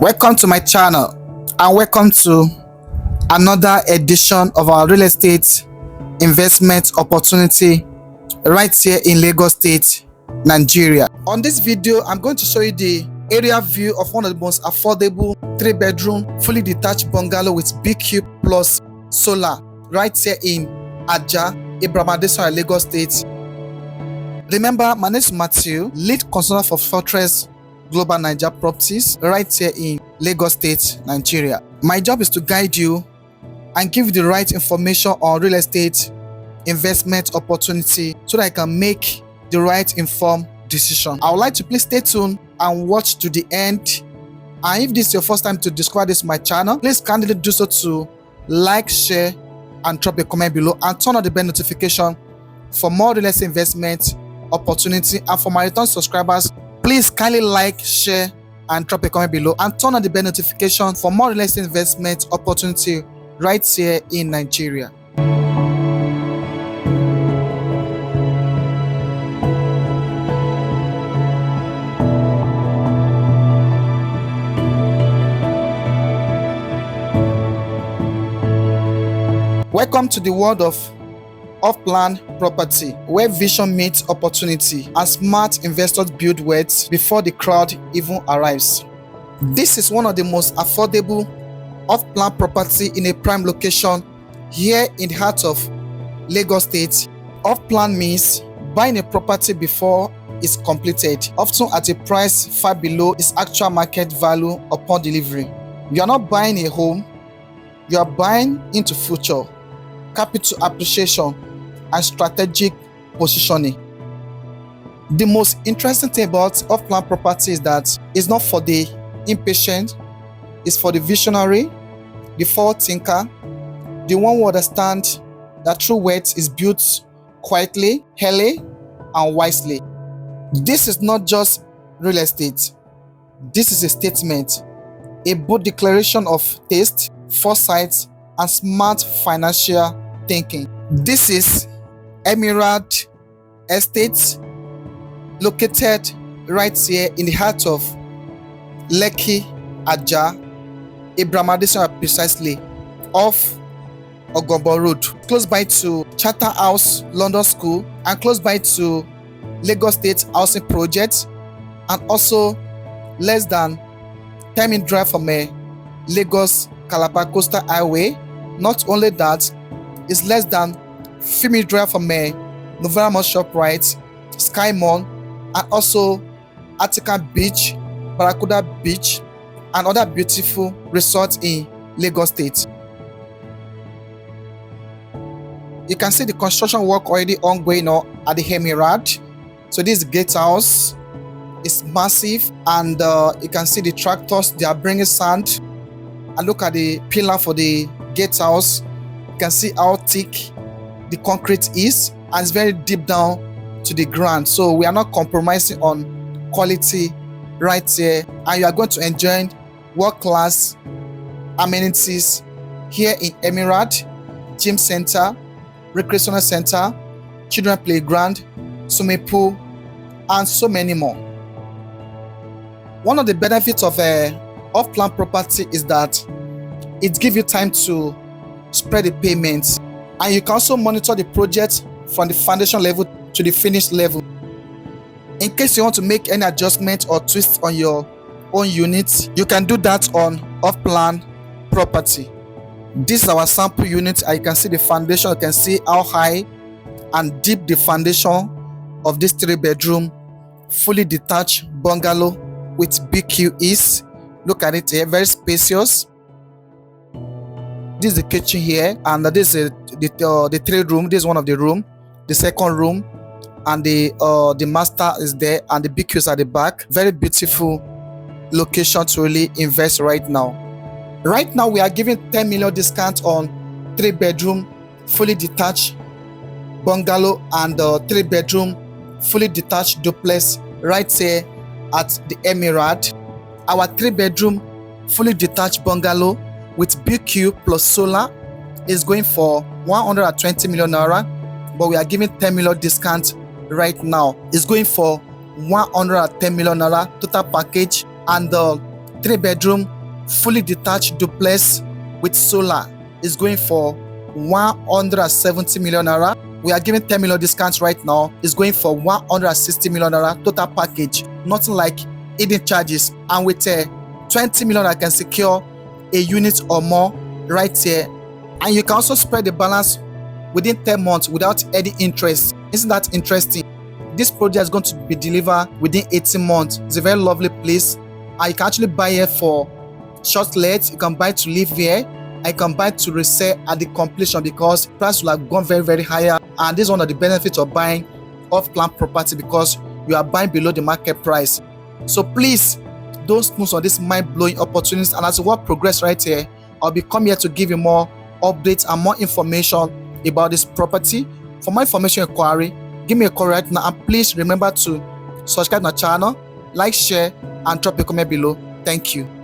Welcome to my channel and welcome to another edition of our real estate investment opportunity right here in Lagos State, Nigeria. On this video, I'm going to show you the area view of one of the most affordable 3-bedroom fully detached bungalow with BQ plus solar right here in Ajah, ADESANYA, Lagos State. Remember, my name is Matthew, lead consultant for Fortress Global Niger Properties right here in Lagos State, Nigeria. My job is to guide you and give you the right information on real estate investment opportunity so that I can make the right informed decision. I would like to please stay tuned and watch to the end. And if this is your first time to discover this my channel, please kindly do so to like, share, and drop a comment below and turn on the bell notification for more real estate investment opportunity. And for my return subscribers, please kindly like, share, and drop a comment below and turn on the bell notification for more real estate investment opportunity right here in Nigeria. Welcome to the world of off-plan property, where vision meets opportunity and smart investors build wealth before the crowd even arrives. This is one of the most affordable off-plan property in a prime location here in the heart of Lagos State. Off-plan means buying a property before it's completed, often at a price far below its actual market value upon delivery. You are not buying a home, you are buying into future, capital appreciation, and strategic positioning. The most interesting thing about off-plan property is that it's not for the impatient, it's for the visionary, the forward thinker, the one who understands that true wealth is built quietly, early, and wisely. This is not just real estate. This is a statement, a bold declaration of taste, foresight, and smart financial thinking. This is Emerald Estate, located right here in the heart of LEKKI, Ajah, ADESANYA, precisely off Ogombo Road, close by to Charterhouse London School and close by to Lagos State Housing Project, and also less than 10-minute drive from a Lagos Calabar Coastal Highway. Not only that, it's less than 3-minute drive from a Novara Mall ShopRite, Sky Mall, and also Attica Beach, Barracuda Beach, and other beautiful resorts in Lagos State. You can see the construction work already ongoing now at the Emerald. So this gatehouse is massive, and you can see the tractors, they are bringing sand. And look at the pillar for the gatehouse. You can see how thick the concrete is, and it's very deep down to the ground. So we are not compromising on quality right here, and you are going to enjoy world-class amenities here in Emerald: gym center, recreational center, children playground, swimming pool, and so many more. One of the benefits of off-plan property is that it gives you time to spread the payments, and you can also monitor the project from the foundation level to the finished level. In case you want to make any adjustment or twist on your own unit, you can do that on off-plan property. This is our sample unit, and you can see the foundation. You can see how high and deep the foundation of this 3-bedroom fully detached bungalow with BQ is. Look at it here, very spacious. This is the kitchen here, and this is the 3-room. This is one of the room, the second room, and the master is there, and the BQ is at the back. Very beautiful location to really invest right now. Right now we are giving 10 million discount on 3-bedroom fully detached bungalow and 3-bedroom fully detached duplex right here at the Emerald. Our 3-bedroom fully detached bungalow with BQ plus solar is going for 120 million naira, but we are giving 10 million discount right now. It's going for 110 million naira total package, and 3-bedroom, fully detached duplex with solar is going for 170 million naira. We are giving 10 million discounts right now. It's going for 160 million naira total package. Nothing like hidden charges. And with 20 million, I can secure a unit or more right here. And you can also spread the balance within 10 months without any interest. Isn't that interesting? This project is going to be delivered within 18 months. It's a very lovely place. And you can actually buy here for short let. You can buy to live here. I can buy to resell at the completion because price will have gone very, very higher. And this is one of the benefits of buying off-plan property because you are buying below the market price. So please don't snooze on this mind-blowing opportunities. And as the work progress right here, I'll be coming here to give you more updates and more information about this property. For more information inquiry, give me a call right now. And please remember to subscribe to my channel, like, share, and drop a comment below. Thank you.